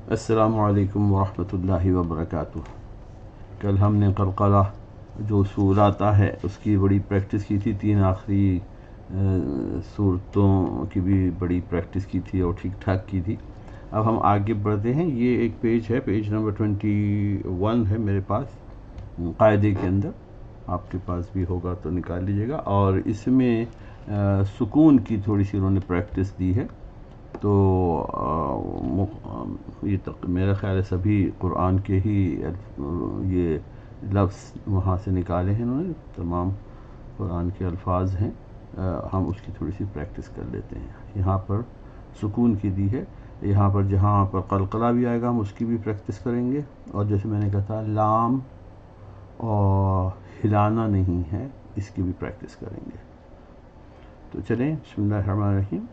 السلام علیکم ورحمۃ اللہ وبرکاتہ۔ کل ہم نے قلقلہ جو سور آتا ہے اس کی بڑی پریکٹس کی تھی، 3 آخری صورتوں کی بھی بڑی پریکٹس کی تھی اور ٹھیک ٹھاک کی تھی۔ اب ہم آگے بڑھتے ہیں۔ یہ ایک پیج ہے، پیج نمبر 21 ہے میرے پاس قاعدے کے اندر، آپ کے پاس بھی ہوگا تو نکال لیجیے گا۔ اور اس میں سکون کی تھوڑی سی انہوں نے پریکٹس دی ہے، تو یہ میرا خیال ہے سبھی قرآن کے ہی یہ لفظ وہاں سے نکالے ہیں انہوں نے، تمام قرآن کے الفاظ ہیں۔ ہم اس کی تھوڑی سی پریکٹس کر لیتے ہیں۔ یہاں پر سکون کی دی ہے، یہاں پر جہاں پر قلقلہ بھی آئے گا ہم اس کی بھی پریکٹس کریں گے، اور جیسے میں نے کہا تھا لام اور ہلانا نہیں ہے، اس کی بھی پریکٹس کریں گے۔ تو چلیں بسم اللہ الرحمن الرحیم۔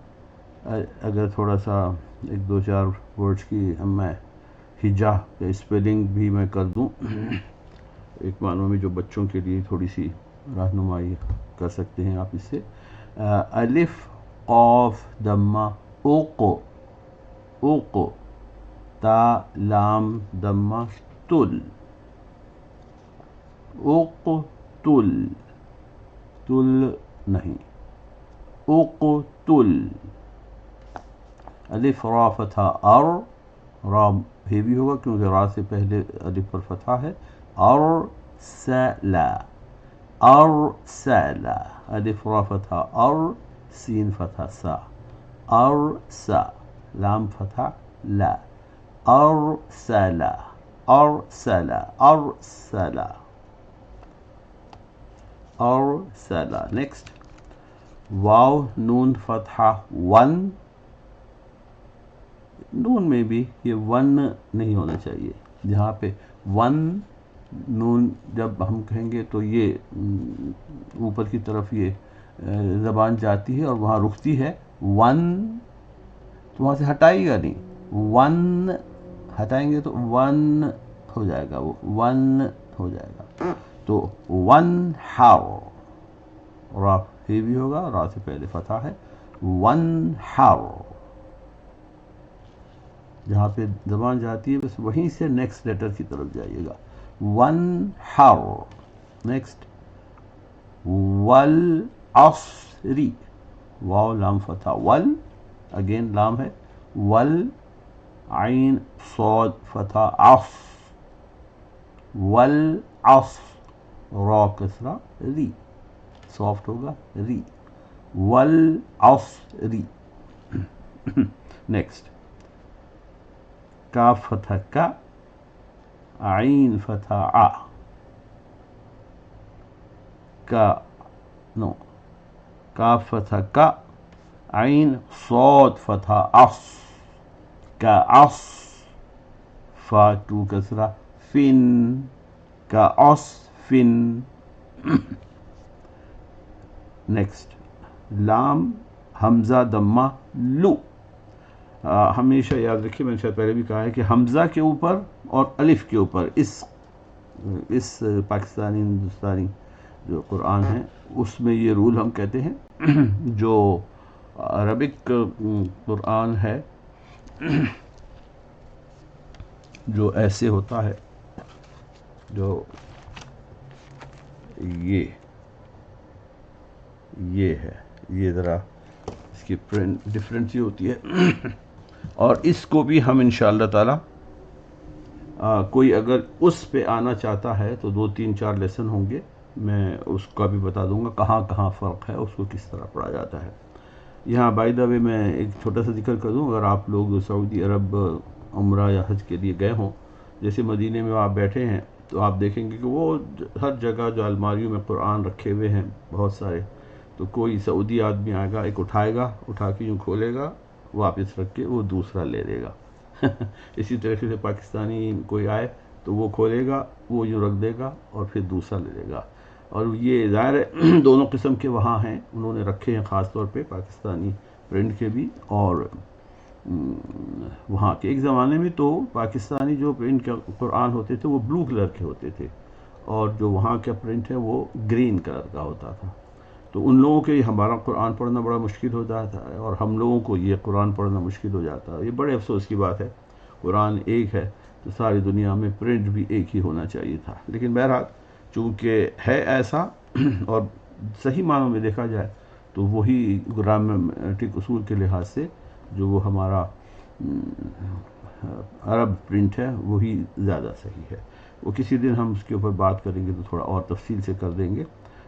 اگر تھوڑا سا 1-2-4 ورڈز کی میں ہجا یا اسپیلنگ بھی میں کر دوں ایک معنوں میں، جو بچوں کے لیے تھوڑی سی رہنمائی کر سکتے ہیں آپ اس سے۔ الف قاف دمہ اوقو، اوقو، تا لام دمہ تل، اوق تل، تل نہیں، اوق تل۔ الف را فتحہ ار، را ہیوی ہوگا کیونکہ را سے پہلے الف پر فتحہ ہے۔ ارسل، ارسل، الف را فتحہ ار، سین فتحہ سا، ارسا، لام فتحہ لا، ارسل، ارسل، ارسل، ارسل۔ نیکسٹ، واو نون فتحہ ون، نون میں بھی یہ ون نہیں ہونا چاہیے، جہاں پہ ون نون جب ہم کہیں گے تو یہ اوپر کی طرف یہ زبان جاتی ہے اور وہاں رکتی ہے، ون تو وہاں سے ہٹائے گا نہیں، ون ہٹائیں گے تو ون ہو جائے گا، وہ ون ہو جائے گا۔ تو ون ہاؤ، را ہیوی ہوگا، را سے پہلے فتح ہے، ون ہاؤ، جہاں پہ زبان جاتی ہے بس وہیں سے نیکسٹ لیٹر کی طرف جائیے گا، ون ہاؤ۔ نیکسٹ، والعصری، واو لام فتح ول، اگین لام ہے، ول، عین صاد فتح عص، والعصر، را کسرہ ری، سافٹ ہوگا ری، والعصری۔ نیکسٹ، کاف فتح کا، عین فتح ع، کا نو، کاف فتح کا، عین صاد فتح عص، کا عص، فا ٹو کسرہ فن، کا عص فن۔ نیکسٹ، لام حمزہ دمہ لو، ہمیشہ یاد رکھیے، میں نے شاید پہلے بھی کہا ہے کہ حمزہ کے اوپر اور الف کے اوپر اس پاکستانی ہندوستانی جو قرآن ہے اس میں یہ رول ہم کہتے ہیں، جو عربک قرآن ہے جو ایسے ہوتا ہے، جو یہ ہے، یہ ذرا اس کی پرنٹ ڈفرینٹ سی ہوتی ہے، اور اس کو بھی ہم انشاءاللہ تعالی کوئی اگر اس پہ آنا چاہتا ہے تو 2-3-4 لیسن ہوں گے، میں اس کا بھی بتا دوں گا کہاں کہاں فرق ہے، اس کو کس طرح پڑھا جاتا ہے۔ یہاں بائی دا وے میں ایک چھوٹا سا ذکر کر دوں، اگر آپ لوگ سعودی عرب عمرہ یا حج کے لیے گئے ہوں، جیسے مدینے میں آپ بیٹھے ہیں تو آپ دیکھیں گے کہ وہ ہر جگہ جو الماریوں میں قرآن رکھے ہوئے ہیں بہت سارے، تو کوئی سعودی آدمی آئے گا، ایک اٹھائے گا، اٹھا کے یوں کھولے گا، واپس رکھ کے وہ دوسرا لے لے گا۔ اسی طریقے سے پاکستانی کوئی آئے تو وہ کھولے گا، وہ یوں رکھ دے گا اور پھر دوسرا لے لے گا۔ اور یہ ظاہر ہے دونوں قسم کے وہاں ہیں، انہوں نے رکھے ہیں خاص طور پہ پاکستانی پرنٹ کے بھی، اور وہاں کے ایک زمانے میں تو پاکستانی جو پرنٹ کے قرآن ہوتے تھے وہ بلو کلر کے ہوتے تھے، اور جو وہاں کا پرنٹ ہے وہ گرین کلر کا ہوتا تھا، تو ان لوگوں کے ہمارا قرآن پڑھنا بڑا مشکل ہو جاتا ہے، اور ہم لوگوں کو یہ قرآن پڑھنا مشکل ہو جاتا ہے۔ یہ بڑے افسوس کی بات ہے، قرآن ایک ہے تو ساری دنیا میں پرنٹ بھی ایک ہی ہونا چاہیے تھا، لیکن بہرحال چونکہ ہے ایسا اور صحیح معنوں میں دیکھا جائے تو وہی گرامٹک اصول کے لحاظ سے جو وہ ہمارا عرب پرنٹ ہے وہی زیادہ صحیح ہے. وہ کسی دن ہم اس کے اوپر بات کریں گے تو تھوڑا اور تفصیل سے کر دیں گے.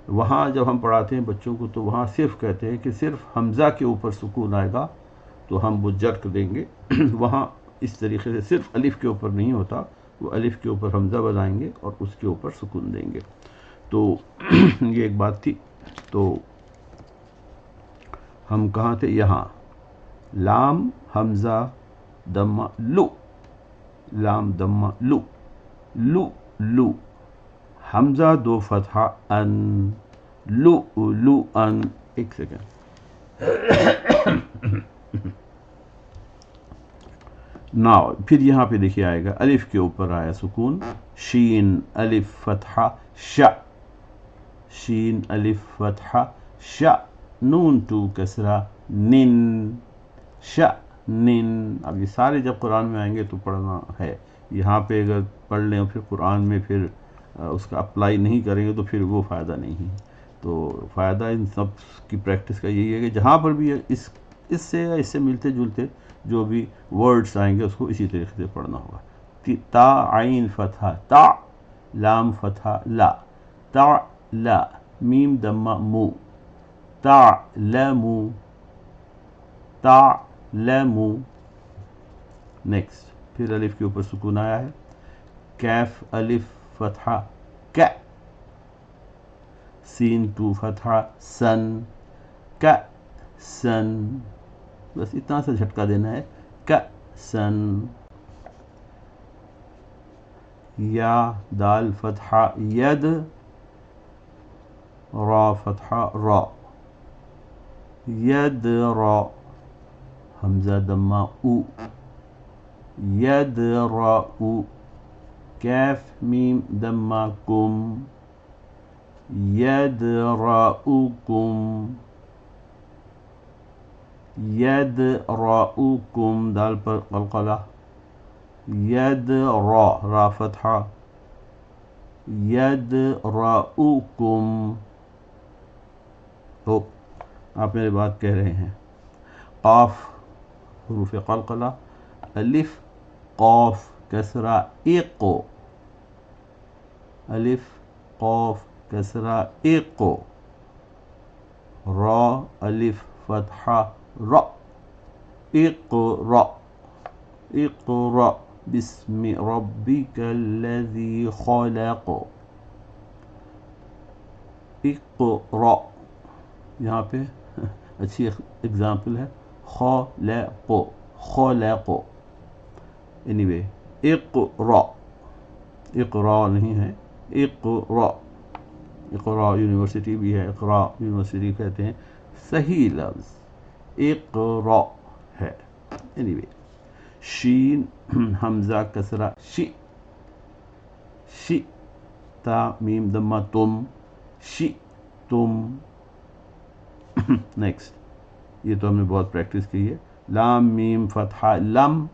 وہاں جب ہم پڑھاتے ہیں بچوں کو تو وہاں صرف کہتے ہیں کہ صرف حمزہ کے اوپر سکون آئے گا تو ہم وہ جرک دیں گے. وہاں اس طریقے سے صرف الف کے اوپر نہیں ہوتا، وہ الف کے اوپر حمزہ بنائیں گے اور اس کے اوپر سکون دیں گے. تو یہ ایک بات تھی. تو ہم کہاں تھے؟ یہاں لام حمزہ دمہ لو، لام دمہ لو، لو لو، حمزہ دو فتحہ ان، لو لو ان. ایک سیکنڈ. نا پھر یہاں پہ دیکھیے آئے گا الف کے اوپر آیا سکون، شین الف فتحہ ش، شین الف فتحہ ش، نون ٹو کسرہ نن، ش نن. اب یہ سارے جب قرآن میں آئیں گے تو پڑھنا ہے. یہاں پہ اگر پڑھ لیں اور پھر قرآن میں پھر اس کا اپلائی نہیں کریں گے تو پھر وہ فائدہ نہیں ہے. تو فائدہ ان سب کی پریکٹس کا یہی ہے کہ جہاں پر بھی اس سے یا اس سے ملتے جلتے جو بھی ورڈز آئیں گے اس کو اسی طریقے سے پڑھنا ہوگا. تا عین فتحہ تا، لام فتحہ لا، تا لا، میم دمہ مو، تعلمو، تعلمو. نیکسٹ پھر الف کے اوپر سکون آیا ہے، کیف الف فتحہ ک، سین ٹو فتحہ سن، ک سن. بس اتنا سا جھٹکا دینا ہے، ک سن. یا دال فتحہ ید، را فتحہ را، ید را، حمزہ دمہ او، ید را او، کیف میم دمہ کم، ید را او کم، ید را او کم، دال پر قلقلہ، ید را، را فتحہ، ید را او کم. تو آپ میرے بات کہہ رہے ہیں. قاف حروف قلقلہ، الف قاف کسرہ ایقو، الف قاف کسرہ ایقو، را الف فتحہ را، اقرأ، اقرأ بسم ربک الذی خلق، اقرأ. یہاں پہ اچھی اگزامپل ہے، خلق، خلق. اینی وے اقرأ، اقرا نہیں ہے، اقرأ. اقرا یونیورسٹی بھی ہے، اقرا یونیورسٹی کہتے ہیں. صحیح لفظ اقرأ ہے. اینی وے شین حمزہ کسرہ شی، شی، تا میم دمہ تم، شی تم. نیکسٹ یہ تو ہم نے بہت پریکٹس کی ہے. لام میم فتحہ لم،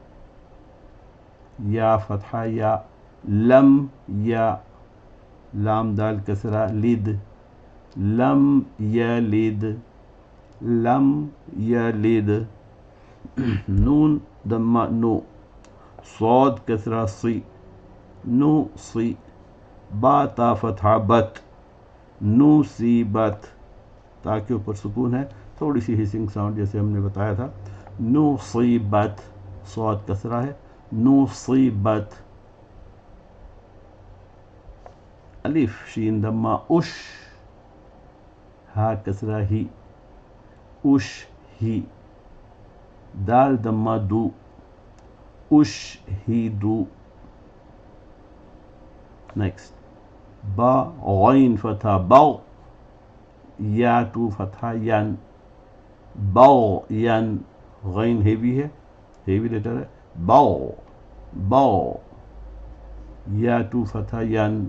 یا فتحہ یا، لم یا، لام دال کسرہ لد، لم یلد، لم یلد. نون دمہ نو، صاد کسرہ سی، نو سی، با تا فتحہ بت، نو سی بت. تا کے اوپر سکون ہے، تھوڑی سی ہسنگ ساؤنڈ جیسے ہم نے بتایا تھا. نو سی بت، صاد کسرہ ہے، نو سی بت. الف شین دمہ اش، ہا کسرہ ہی، اش ہی. دال دمہ دو، اش ہی دو. نیکسٹ با غین فتحہ باؤ، یا ٹو فتحہ ین، باؤ ین. غین ہیوی ہے، ہیوی لیٹر ہے، باؤ، باؤ. یا ٹو فتحہ ین،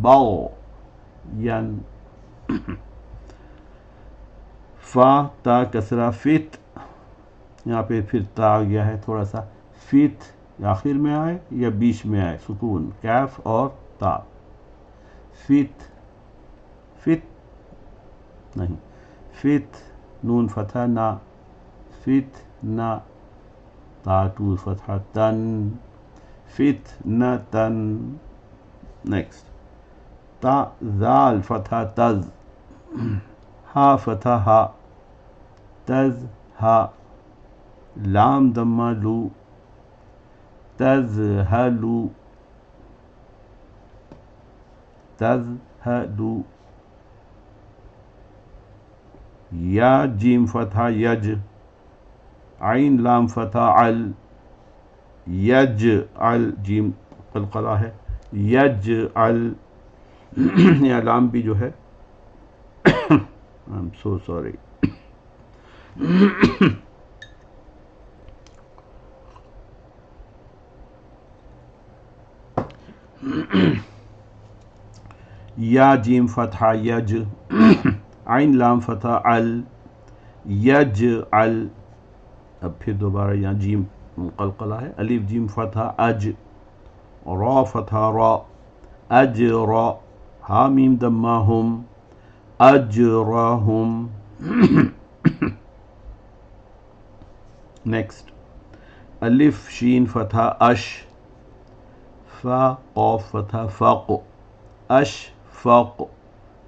باؤ ین. فا تا کسرہ فت، یہاں پہ پھر تا آ گیا ہے تھوڑا سا، فت آخر میں آئے یا بیچ میں آئے سکون، کیف اور تا. فت، فت نہیں، فت نون فتح نا، فت نا، تا ٹو فتح تن، فت نہ تن. نیکسٹ تا ذال فتح تز، ہا فتح ہا، تز ہا، لام دمہ لو، تذہلو، تذہلو. یا جیم فتح یج، عین لام فتح عل، یج عل، جیم قلقلہ ہے، یج عل. یہ لام بھی جو ہے I'm so sorry. یا جیم فتح یج، عین لام فتح ال، یج ال. اب پھر دوبارہ یہاں جیم قلقلہ ہے، الف جیم فتح اج، را فتح را، اج را، ہا میم دمہ ہم، اج را ہم. نیکسٹ الف شین فتح اش، فا قاف فتح فق، اش فق،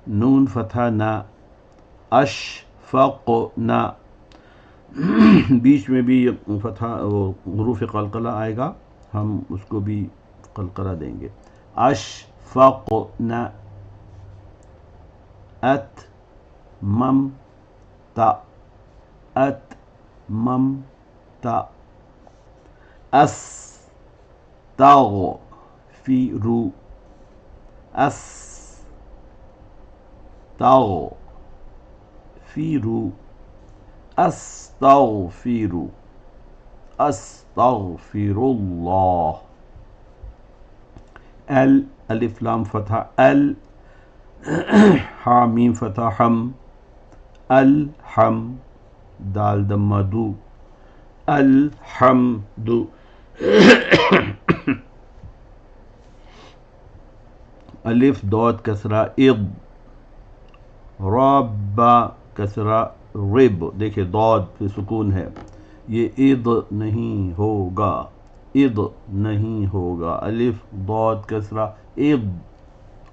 نون فتح نا، اش فق نا. بیچ میں بھی فتح حروف قلقلہ آئے گا، ہم اس کو بھی قلقلہ دیں گے. اش فق نا، ات مم تا، ات مم تا. اس تاغ فی رو، اس تاغ فی رو، استغفر، استغفر اللہ. ال الف لام فتح ال، ہا میم فتح ہم، الحم، دال دمہ دو، الحمد. الف دود کسرہ اض، رب کسرہ رب. دیکھیں دود پہ سکون ہے، یہ اض نہیں ہوگا، اض نہیں ہوگا. الف دود کسرہ اض،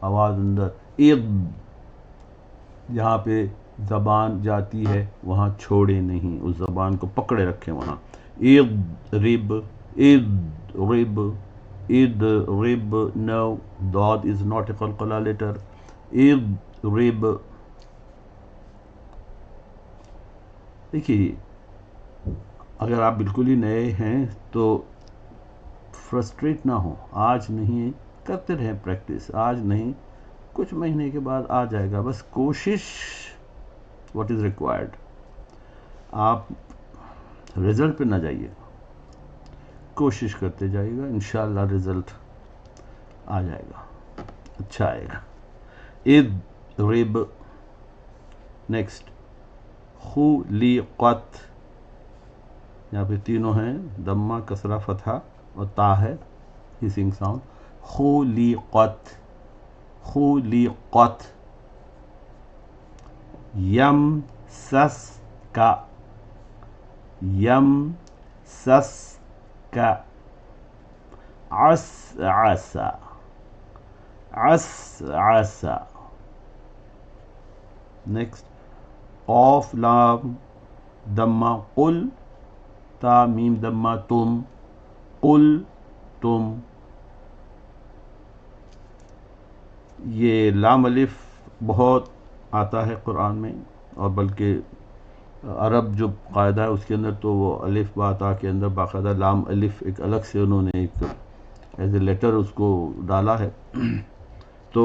آواز اندر، اض. جہاں پہ زبان جاتی ہے وہاں چھوڑے نہیں، اس زبان کو پکڑے رکھیں وہاں. اض رب، اض رب، اض رب. نو، دود از ناٹ اے قلقلہ لیٹر. اض رب. دیکھیے اگر آپ بالکل ہی نئے ہیں تو فرسٹریٹ نہ ہوں، آج نہیں، کرتے رہیں پریکٹس، آج نہیں کچھ مہینے کے بعد آ جائے گا. بس کوشش واٹ از ریکوائرڈ. آپ رزلٹ پہ نہ جائیے، کوشش کرتے جائیے گا، انشاءاللہ رزلٹ آ جائے گا، اچھا آئے گا. اض رب. نیکسٹ خُلِقَت، یہاں پہ تینوں ہیں، دمہ کسرہ فتحہ اور تا ہے ہسنگ ساؤنڈ. خُلِقَت، خُلِقَت. یم سس کا، یم سس کا، عس عسا، عس عسا. نیکسٹ قاف لام دمہ قل، تا میم دمہ تم، قل تم. یہ لام الف بہت آتا ہے قرآن میں، اور بلکہ عرب جو قاعدہ ہے اس کے اندر تو وہ الف با تا کے اندر باقاعدہ لام الف ایک الگ سے انہوں نے ایک ایز اے لیٹر اس کو ڈالا ہے. تو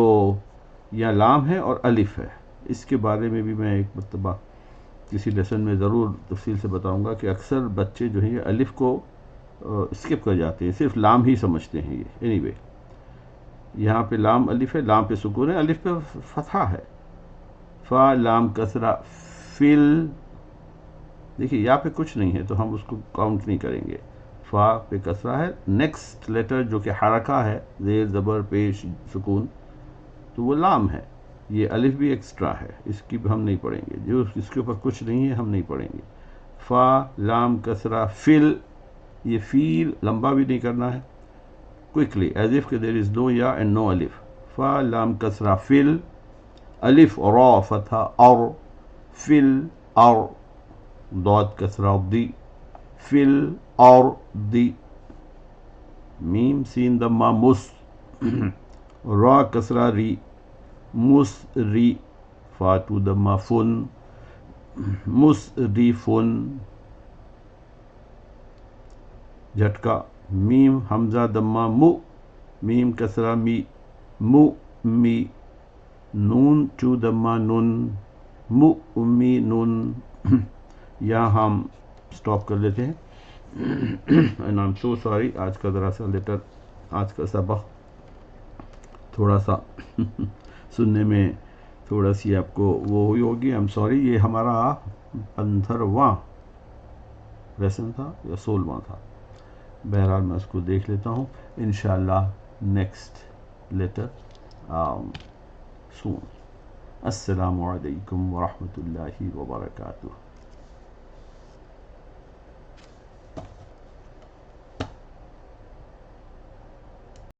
یہ لام ہے اور الف ہے. اس کے بارے میں بھی میں ایک مرتبہ کسی لیسن میں ضرور تفصیل سے بتاؤں گا کہ اکثر بچے جو ہیں یہ الف کو اسکپ کر جاتے ہیں، صرف لام ہی سمجھتے ہیں. یہ اینی وے یہاں پہ لام الف ہے، لام پہ سکون ہے، الف پہ فتحہ ہے. فا لام کسرہ فل. دیکھیے یہاں پہ کچھ نہیں ہے تو ہم اس کو کاؤنٹ نہیں کریں گے. فا پہ کسرہ ہے. نیکسٹ لیٹر جو کہ حرکہ ہے، زیر زبر پیش سکون، تو وہ لام ہے. یہ الف بھی ایکسٹرا ہے، اس کی بھی ہم نہیں پڑھیں گے، جو اس کے اوپر کچھ نہیں ہے ہم نہیں پڑھیں گے. فا لام کسرہ فل، یہ فیل لمبا بھی نہیں کرنا ہے، کوئکلی ایز اف کہ دیر از نو یا اینڈ نو الف. فا لام کسرہ فل، الف را فتحہ اور، فل اور، ضاد کسرہ دی، فل اور دی. میم سین دمہ مس، را کسرہ ری، مس ری، فاتو دمہ فن، مس ری فن. جھٹکا میم حمزہ دمہ مو، میم کسرہ می، مو می. نون ٹو دمہ نن، مو می نن. یہاں ہم سٹاپ کر لیتے ہیں. And I am so sorry, آج کا ذرا سا لیٹر، آج کا سبق تھوڑا سا سننے میں تھوڑا سی آپ کو وہ ہوئی ہوگی. I am sorry. یہ ہمارا 15واں لیسن تھا یا 16واں تھا، بہرحال میں اس کو دیکھ لیتا ہوں. انشاءاللہ نیکسٹ لیٹر سون. السلام علیکم ورحمۃ اللہ وبرکاتہ.